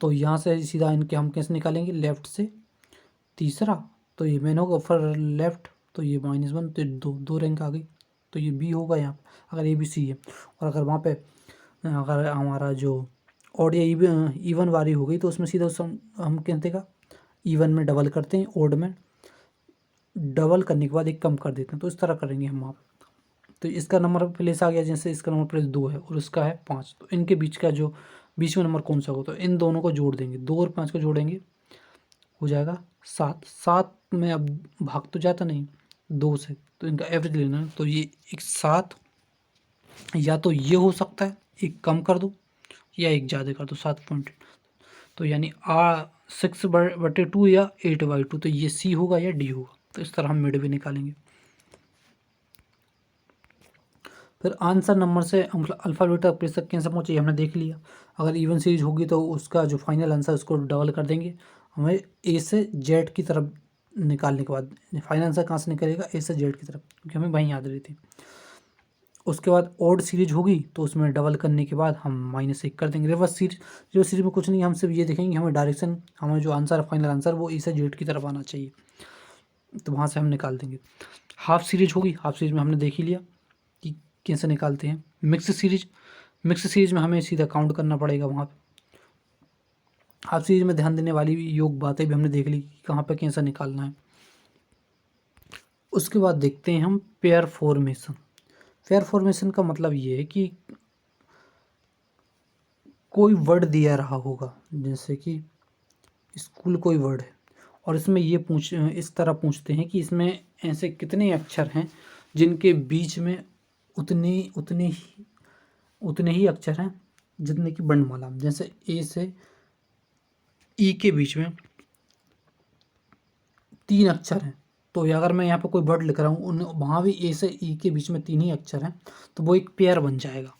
तो यहाँ से सीधा इनके हम कैसे निकालेंगे, लेफ़्ट से तीसरा, तो ये मैन होगा, फिर लेफ़्ट तो ये -1, तो 2 रैंक आ गई, तो ये बी होगा यहाँ पे, अगर ए बी सी है। और अगर वहाँ पे अगर हमारा जो ऑड या इवन वारी हो गई तो उसमें सीधा हम कहते का इवन में डबल करते हैं, ऑड में डबल करने के बाद एक कम कर देते हैं, तो इस तरह करेंगे हम वहाँ पे। तो इसका नंबर प्लेस आ गया, जैसे इसका नंबर प्लेस 2 है और इसका है 5, तो इनके बीच का जो बीच में नंबर कौन सा होगा, तो इन दोनों को जोड़ देंगे, 2 और 5 को जोड़ेंगे, हो जाएगा 7। 7 में अब भाग तो जाता नहीं 2 से, तो इनका एवरेज लेना है। तो ये एक 7 या तो ये हो सकता है, एक कम कर दो या एक ज़्यादा कर दो, 7 तो यानी 6/2 या 8/2, तो ये सी होगा या डी होगा। तो इस तरह हम मिड भी निकालेंगे। फिर आंसर नंबर से अल्फ़ाबेट तक प्लेस तक कैसे पहुँचे हमने देख लिया। अगर इवन सीरीज होगी तो उसका जो फाइनल आंसर उसको डबल कर देंगे। हमें ए से जेड की तरफ निकालने के बाद फाइनल आंसर कहाँ से निकलेगा, ए से जेड की तरफ, क्योंकि हमें वहीं याद रही थी। उसके बाद ऑड सीरीज होगी तो उसमें डबल करने के बाद हम -1 कर देंगे। रिवर्स सीरीज में कुछ नहीं, हम सिर्फ ये देखेंगे हमें डायरेक्शन, हमें जो आंसर फाइनल आंसर वो ए से जेड की तरफ आना चाहिए, तो वहाँ से हम निकाल देंगे। हाफ सीरीज होगी, हाफ सीरीज में हमने देख ही लिया कि कैसे निकालते हैं। मिक्स सीरीज में हमें सीधा काउंट करना पड़ेगा वहाँ पे। हाफ सीरीज में ध्यान देने वाली योग बातें भी हमने देख ली कि कहाँ पे कैसे निकालना है। उसके बाद देखते हैं हम पेयर फॉर्मेशन। पेयर फॉर्मेशन का मतलब ये है कि कोई वर्ड दिया रहा होगा, जैसे कि स्कूल कोई वर्ड है और इसमें ये इस तरह पूछते हैं कि इसमें ऐसे कितने अक्षर हैं जिनके बीच में उतने ही अक्षर हैं जितने की वर्णमाला। जैसे ए से ई के बीच में 3 अक्षर हैं तो अगर मैं यहाँ पे कोई वर्ड लिख रहा हूँ उन वहाँ भी ए से ई के बीच में 3 ही अक्षर हैं तो वो एक पेयर बन जाएगा।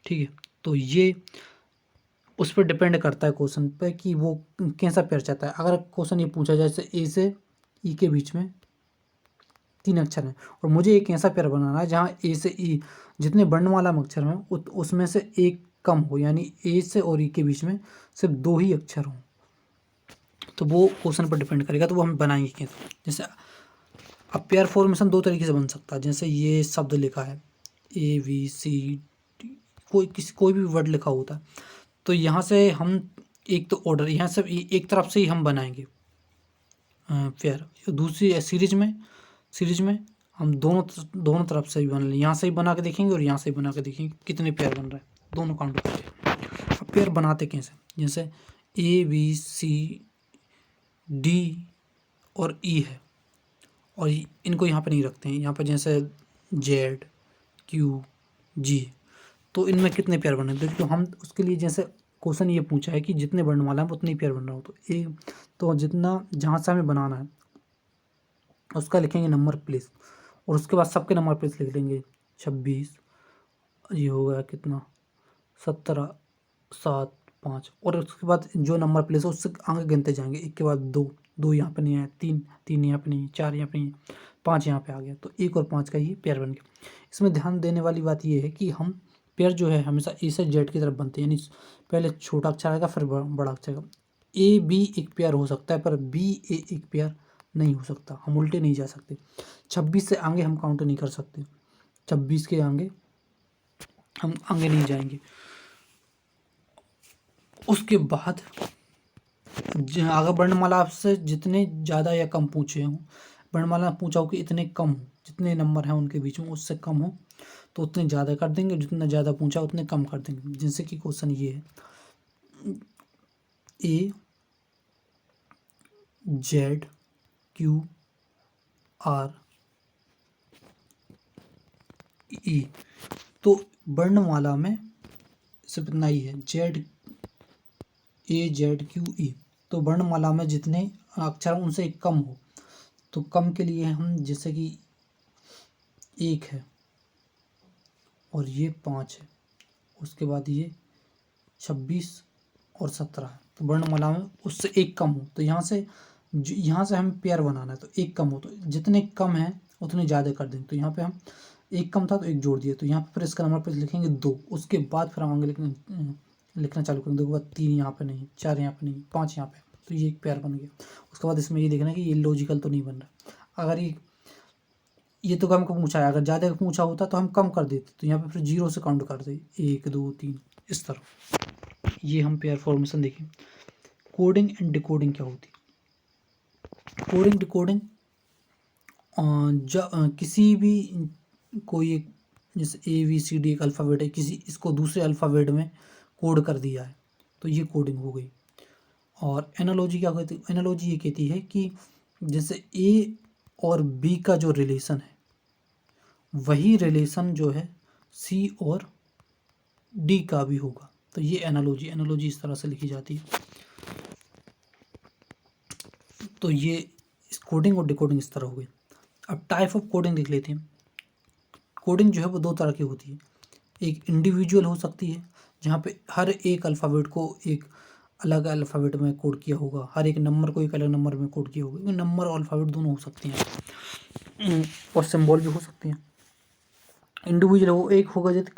ठीक है, तो ये उस पर डिपेंड करता है क्वेश्चन पे कि वो कैसा पेयर चाहता है। अगर क्वेश्चन ये पूछा जाए जैसे ए से ई के बीच में 3 अक्षर हैं और मुझे एक ऐसा पेयर बनाना है जहाँ ए से ई जितने वर्णमाला में अक्षर हैं उसमें से एक कम हो, यानी ए से और ई के बीच में सिर्फ 2 ही अक्षर हों, तो वो क्वेश्चन पर डिपेंड करेगा। तो वो हम बनाएंगे कैसे। जैसे अब पेयर फॉर्मेशन 2 तरीके से बन सकता है। जैसे ये शब्द लिखा है ABCD, कोई भी वर्ड लिखा होता है तो यहाँ से हम एक तो ऑर्डर यहाँ से एक तरफ से ही हम बनाएंगे पेयर। दूसरी सीरीज में हम दोनों तरफ से भी बना लें, यहाँ से ही बना के देखेंगे और यहाँ से ही बना के देखेंगे कितने पेयर बन रहे हैं, दोनों काउंट करके। अब पेयर बनाते कैसे, जैसे ABCD और E है और इनको यहाँ पे नहीं रखते हैं, यहाँ पे जैसे ZQG, तो इनमें कितने पेयर बने। तो हम उसके लिए जैसे क्वेश्चन ये पूछा है कि जितने वर्णमाला है उतने ही पेयर बन रहा हो, तो जितना जहाँ से हमें बनाना है उसका लिखेंगे नंबर प्लेस और उसके बाद सबके नंबर प्लेस लिख लेंगे 26, ये हो गया कितना 17, 7, 5 और उसके बाद जो नंबर प्लेस है उससे आगे गिनते जाएंगे, एक के बाद 2 यहाँ पे नहीं है, 3 यहाँ पे नहीं है, 4 यहाँ पे नहीं है, 5 यहाँ पे आ गया, तो 1 और 5 का ये पेयर बन गया। इसमें ध्यान देने वाली बात ये है कि हम पेयर जो है हमेशा ए से जेड की तरफ बनते हैं, यानी पहले छोटा अक्षर आएगा फिर बड़ा अक्षर आएगा। AB एक पेयर हो सकता है पर BA एक पेयर नहीं हो सकता, हम उल्टे नहीं जा सकते। 26 से आगे हम काउंट नहीं कर सकते, 26 के आगे हम आगे नहीं जाएंगे। उसके बाद अगर वर्णमाला आपसे जितने ज़्यादा या कम पूछे हों, वर्णमाला पूछा हो कि इतने कम हो, जितने नंबर हैं उनके बीच में उससे कम हो तो उतने ज़्यादा कर देंगे, जितना ज़्यादा पूछा उतने कम कर देंगे। जैसे कि क्वेश्चन ये है AZQRE, तो वर्णमाला में सिर्फ इतना ही है ZAZQE, तो वर्णमाला में जितने अक्षर उनसे एक कम हो, तो कम के लिए हम जैसे कि 1 है और ये 5 है, उसके बाद ये 26 और 17 है, तो वर्णमाला में उससे एक कम हो, तो यहाँ से हमें पेयर बनाना है, तो एक कम हो तो जितने कम हैं उतने ज़्यादा कर देंगे। तो यहाँ पे हम एक कम था तो एक जोड़ दिया, तो यहाँ पे फिर इसका नंबर पे लिखेंगे 2, उसके बाद फिर हम आगे लिखना चालू करेंगे। उसके बाद 3 यहाँ पे नहीं, 4 यहाँ पे नहीं, 5 यहाँ पे, तो ये एक पेयर बन गया। उसके बाद इसमें ये देखना है कि ये लॉजिकल तो नहीं बन रहा। अगर ये तो कम को पूछा है, अगर ज़्यादा पूछा होता तो हम कम कर देते, तो यहाँ पे फिर 0 से काउंट करते 1 2 3 इस तरह। ये हम पेयर फॉर्मेशन देखें। कोडिंग एंड डिकोडिंग क्या होती है। कोडिंग डिकोडिंग किसी भी कोई एक जैसे ABCD एक अल्फ़ाबेट है, इसको दूसरे अल्फ़ाबेट में कोड कर दिया है तो ये कोडिंग हो गई। और एनालॉजी क्या कहती है, एनालॉजी ये कहती है कि जैसे A और B का जो रिलेशन है वही रिलेशन जो है C और D का भी होगा, तो ये एनालॉजी इस तरह से लिखी जाती है। तो ये कोडिंग और डिकोडिंग इस तरह हो गई। अब टाइप ऑफ कोडिंग देख लेते हैं। कोडिंग जो है वो 2 तरह की होती है। एक इंडिविजुअल हो सकती है जहाँ पे हर एक अल्फ़ाबेट को एक अलग अल्फ़ाबेट में कोड किया होगा, हर एक नंबर को एक अलग नंबर में कोड किया होगा। नंबर और अल्फ़ाबेट दोनों हो सकते हैं और सिंबल भी हो सकते हैं। इंडिविजुअल वो एक होगा जैसे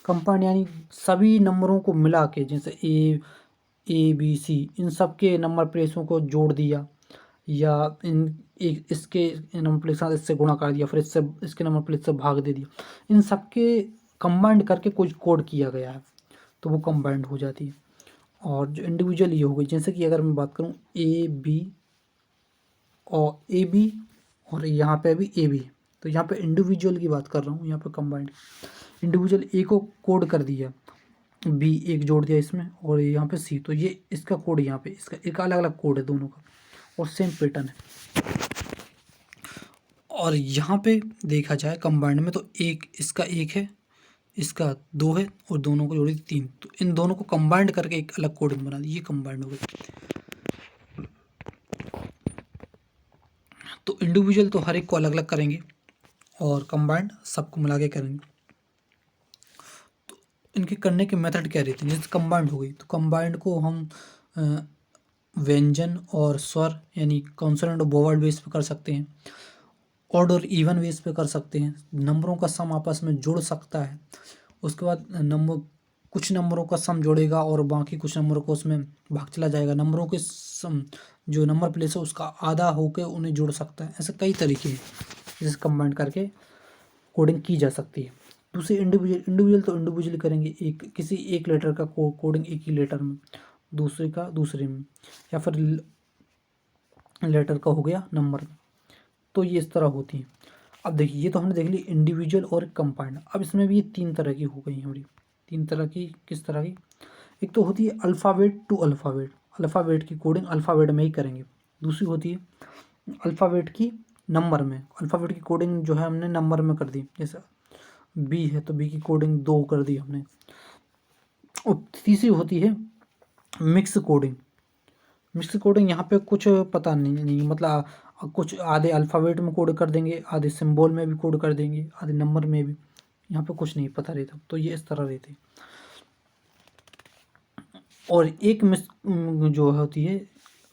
कंपाउंड यानी सभी नंबरों को मिला के, जैसे ABC इन सब के नंबर प्लेसों को जोड़ दिया या इसके नंबर प्लेट के साथ इससे गुणा कर दिया, फिर इसके नंबर प्लेट से भाग दे दिया, इन सब के कंबाइंड करके कुछ कोड किया गया है तो वो कंबाइंड हो जाती है। और जो इंडिविजुअल ये हो गई, जैसे कि अगर मैं बात करूँ AB और यहाँ पे भी AB, तो यहाँ पे इंडिविजुअल की बात कर रहा हूँ, यहाँ पे कंबाइंड। इंडिविजुअल A को कोड कर दिया, B एक जोड़ दिया इसमें और यहाँ पे C, तो ये इसका कोड यहाँ पे, इसका एक अलग अलग कोड है दोनों का और सेम पैटर्न है। और यहाँ पे देखा जाए कंबाइंड में तो इसका 1 है, इसका 2 है और दोनों को जोड़ी 3, तो इन दोनों को कंबाइंड करके एक अलग कोडिंग बना दी, ये कंबाइंड हो गई। तो इंडिविजुअल तो हर एक को अलग अलग करेंगे और कंबाइंड सबको मिला के करेंगे। तो इनके करने के मेथड क्या रहते हैं? जैसे कंबाइंड हो गई तो कंबाइंड को हम व्यंजन और स्वर यानी कॉन्सोनेंट और वोवेल बेस पे कर सकते हैं, ऑड और इवन बेस पे कर सकते हैं, नंबरों का सम आपस में जुड़ सकता है। उसके बाद कुछ नंबरों का सम जोड़ेगा और बाकी कुछ नंबरों को उसमें भाग चला जाएगा। नंबरों के सम जो नंबर प्लेस है उसका आधा होकर उन्हें जोड़ सकता है। ऐसे कई तरीके हैं जिसे कंबाइन करके कोडिंग की जा सकती है। दूसरे इंडिविजुअल तो इंडिविजुअली करेंगे, एक किसी एक लेटर का कोडिंग एक ही लेटर में, दूसरे का दूसरे में, या फिर लेटर का हो गया नंबर में। तो ये इस तरह होती है। अब देखिए ये तो हमने देख ली इंडिविजुअल और कंबाइंड। अब इसमें भी ये तीन तरह की हो गई हमारी। तीन तरह की किस तरह की? एक तो होती है अल्फ़ाबेट टू अल्फ़ाबेट, अल्फ़ाबेट की कोडिंग अल्फ़ाबेट में ही करेंगे। दूसरी होती है अल्फ़ाबेट की नंबर में, अल्फ़ाबेट की कोडिंग जो है हमने नंबर में कर दी। जैसे बी है तो बी की कोडिंग 2 कर दी हमने। और तीसरी होती है मिक्स कोडिंग। मिक्स कोडिंग यहाँ पे कुछ पता नहीं मतलब कुछ आधे अल्फ़ाबेट में कोड कर देंगे, आधे सिंबल में भी कोड कर देंगे, आधे नंबर में भी, यहाँ पे कुछ नहीं पता रहता। तो ये इस तरह रहती है। और एक जो होती है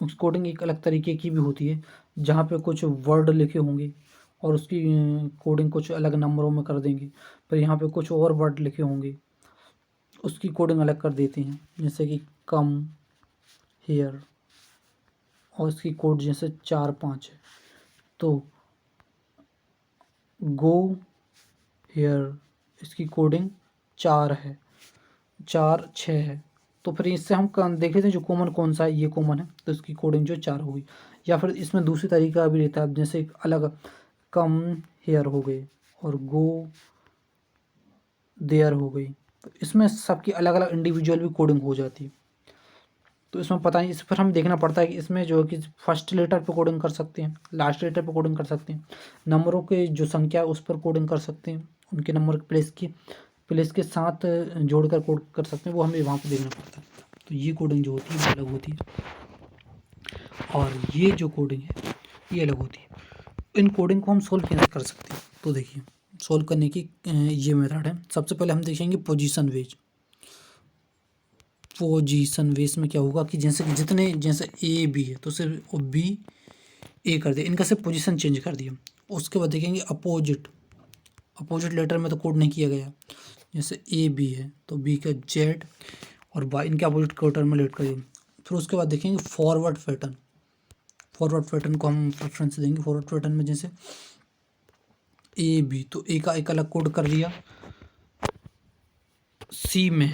उस कोडिंग एक अलग तरीके की भी होती है, जहाँ पे कुछ वर्ड लिखे होंगे और उसकी कोडिंग कुछ अलग नंबरों में कर देंगे। फिर यहाँ पे कुछ और वर्ड लिखे होंगे, उसकी कोडिंग अलग कर देते हैं, जैसे कि कम हेयर, और इसकी कोड जैसे 4-5 है। तो गो हेयर इसकी कोडिंग 4 है, 4-6 है। तो फिर इससे हम देख लेते हैं जो कॉमन कौन सा है, ये कॉमन है तो इसकी कोडिंग जो 4 होगी। या फिर इसमें दूसरी तरीका भी रहता है, जैसे अलग कम हेयर हो गए और गो देयर हो गई। तो इसमें सबकी अलग अलग इंडिविजुअल भी कोडिंग हो जाती है। तो इसमें पता नहीं, इस पर हम देखना पड़ता है कि इसमें जो है कि फर्स्ट लेटर पे कोडिंग कर सकते हैं, लास्ट लेटर पे कोडिंग कर सकते हैं, नंबरों के जो संख्या है उस पर कोडिंग कर सकते हैं, उनके नंबर प्लेस के साथ जोड़कर कोड कर सकते हैं, वो हमें वहाँ पे देखना पड़ता है। तो ये कोडिंग जो होती है वो अलग होती है और ये जो कोडिंग है ये अलग होती है। इन कोडिंग को हम सोल्व कैसे कर सकते हैं? तो देखिए सोल्व करने की ये मेथड है। सबसे पहले हम देखेंगे पोजीशन वेज। पोजीशन वेज में क्या होगा कि जैसे कि जैसे ए बी है तो सिर्फ बी ए कर दिया, इनका सिर्फ पोजीशन चेंज कर दिया। उसके बाद देखेंगे अपोजिट लेटर में तो कोड नहीं किया गया, जैसे ए बी है तो बी का जेड और वाई इनके अपोजिट क्वार्टर में लेट कर दिया। फिर उसके बाद देखेंगे फॉरवर्ड पैटर्न को हम प्रेफरेंस देंगे। फॉरवर्ड पैटर्न में जैसे ए बी तो ए का एक अलग कोड कर दिया सी में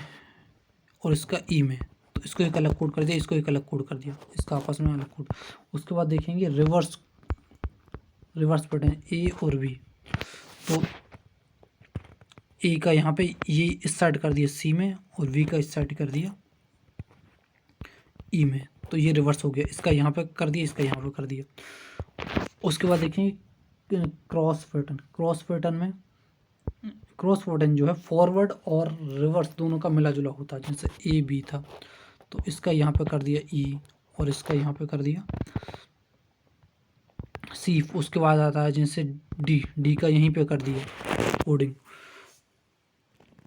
और इसका ई में, तो इसको एक अलग कोड कर दिया, इसको एक अलग कोड कर दिया, इसका आपस में अलग कोड। उसके बाद देखेंगे रिवर्स पैटर्न ए और बी, तो ए का यहाँ पे ये इस साइड कर दिया सी में और वी का इस साइड कर दिया ई में, तो ये रिवर्स हो गया। इसका यहाँ पे कर दिया, इसका यहाँ पे कर दिया। उसके बाद देखेंगे क्रॉस पैटर्न जो है फॉरवर्ड और रिवर्स दोनों का मिला जुला होता है। जैसे ए बी था तो इसका यहाँ पे कर दिया ई और इसका यहाँ पे कर दिया सी। उसके बाद आता है जैसे डी का यहीं पे कर दिया कोडिंग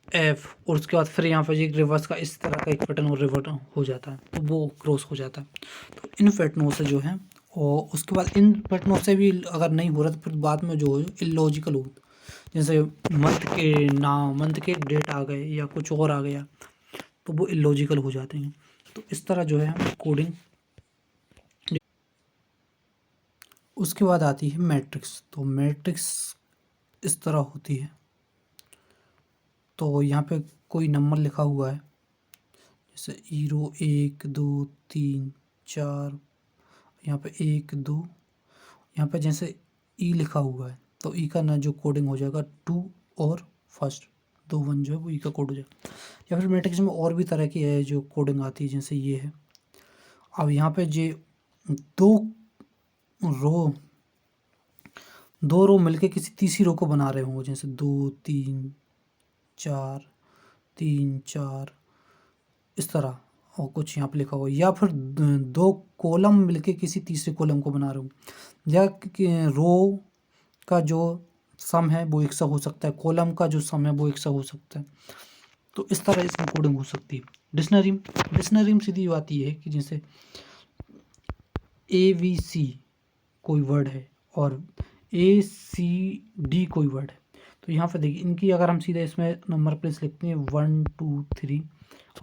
एफ, और उसके बाद फिर यहाँ पर एक रिवर्स का इस तरह का एक पैटर्न और रिवर्ट हो जाता है, तो वो क्रॉस हो जाता है। तो इन पैटर्नों से जो है, और उसके बाद इन पैटर्नों से भी अगर नहीं हो रहा तो फिर बाद में जो है इलॉजिकल हो, जैसे मंथ के डेट आ गए या कुछ और आ गया तो वो इलॉजिकल हो जाते हैं। तो इस तरह जो है हम कोडिंग। उसके बाद आती है मैट्रिक्स। तो मैट्रिक्स इस तरह होती है। तो यहाँ पे कोई नंबर लिखा हुआ है जैसे 0 1 2 3 4, यहाँ पे 1 2, यहाँ पे जैसे ई लिखा हुआ है तो ई का ना जो कोडिंग हो जाएगा 2 और फर्स्ट 2 1 जो है वो ई का कोड हो जाएगा। या फिर मैट्रिक्स में और भी तरह की है जो कोडिंग आती है, जैसे ये है। अब यहाँ पे जे दो रो मिलके किसी तीसरी रो को बना रहे होंगे, जैसे 2 3 4 3 4 इस तरह, और कुछ यहाँ पे लिखा हुआ, या फिर दो कॉलम मिलके किसी तीसरे कॉलम को बना रहा हूँ, या रो का जो सम है वो 100 हो सकता है, कॉलम का जो सम है वो 100 हो सकता है। तो इस तरह इसमें कोडिंग हो सकती है। डिक्शनरी में सीधी बात ये है कि जैसे ABC कोई वर्ड है और ACD कोई वर्ड है, तो यहाँ पे देखिए इनकी अगर हम सीधे इसमें नंबर प्लेस लिखते हैं 1 2 3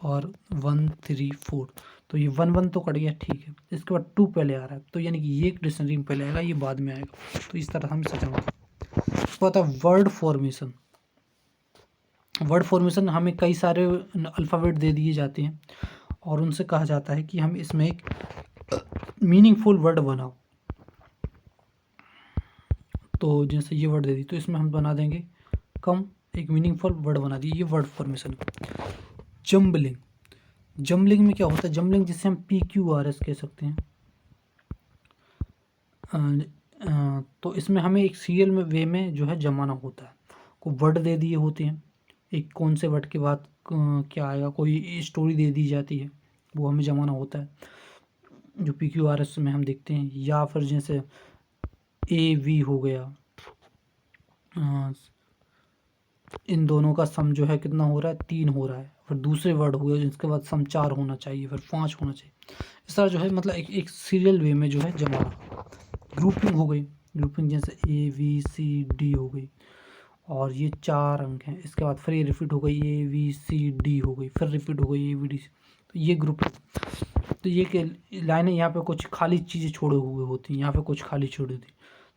और 1 3 4, तो ये 1 1 तो कट गया, ठीक है। इसके बाद 2 पहले आ रहा है, तो यानी कि ये डिक्शनरी में पहले आएगा, ये बाद में आएगा। तो इस तरह हम सजाएंगे। उसके बाद वर्ड फॉर्मेशन। वर्ड फॉर्मेशन हमें कई सारे अल्फ़ाबेट दे दिए जाते हैं और उनसे कहा जाता है कि हम इसमें एक मीनिंगफुल वर्ड बनाओ। तो जैसे ये वर्ड दे दी, तो इसमें हम बना देंगे कम एक मीनिंगफुल वर्ड बना दिए, ये वर्ड फॉर्मेशन। जम्बलिंग। जम्बलिंग में क्या होता है? जम्बलिंग जिसे हम PQRS कह सकते हैं। तो इसमें हमें एक सीरियल में वे में जो है जमाना होता है। को वर्ड दे दिए होते हैं, एक कौन से वर्ड के बाद क्या आएगा, कोई स्टोरी दे दी जाती है, वो हमें जमाना होता है, जो PQRS में हम देखते हैं। या फिर जैसे AV हो गया, इन दोनों का सम जो है कितना हो रहा है, 3 हो रहा है। फिर दूसरे वर्ड हो गए जिसके बाद सम 4 होना चाहिए, फिर 5 होना चाहिए। इस तरह जो है मतलब एक सीरियल वे में जो है जमाना। ग्रुपिंग हो गई, ग्रुपिंग जैसे ABCD हो गई और ये 4 अंक हैं। इसके बाद फिर ये रिपीट हो गई, ABCD हो गई, फिर रिपीट हो गई ABD, तो ये ग्रुपिंग। तो ये कि लाइनें यहाँ पे कुछ खाली चीज़ें छोड़े हुए होती हैं, यहाँ पे कुछ खाली छोड़ी होती,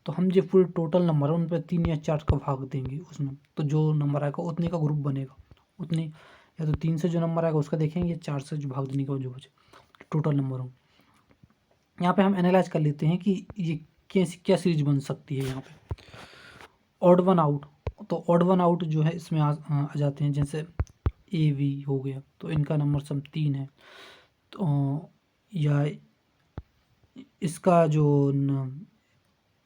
तो हम जो पूरे टोटल नंबर है उन पर 3 या 4 का भाग देंगे उसमें, तो जो नंबर आएगा उतने का ग्रुप बनेगा। उतने या तो 3 से जो नंबर आएगा उसका देखेंगे, या 4 से जो भाग देने का जो बचे टोटल नंबर हो। यहाँ पे हम एनालाइज कर लेते हैं कि ये कैसी क्या सीरीज बन सकती है। यहाँ पे ऑड वन आउट, तो ऑड वन आउट जो है इसमें आ जाते हैं, जैसे AV हो गया, तो इनका नंबर सम 3 है। तो या इसका जो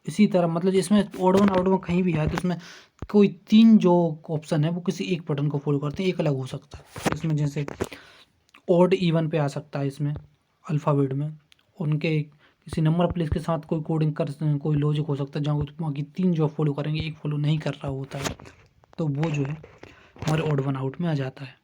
इसी तरह मतलब इसमें ऑड वन आउट में कहीं भी है तो इसमें कोई 3 जो ऑप्शन है वो किसी एक पैटर्न को फॉलो करते हैं, एक अलग हो सकता है। इसमें जैसे ऑड इवन पे आ सकता है, इसमें अल्फ़ाबेट में उनके किसी नंबर प्लेस के साथ कोई कोडिंग कर, कोई लॉजिक हो सकता है जहाँ बाकी 3 जो फॉलो करेंगे एक फॉलो नहीं कर रहा होता है, तो वो जो है हमारे ऑड वन आउट में आ जाता है।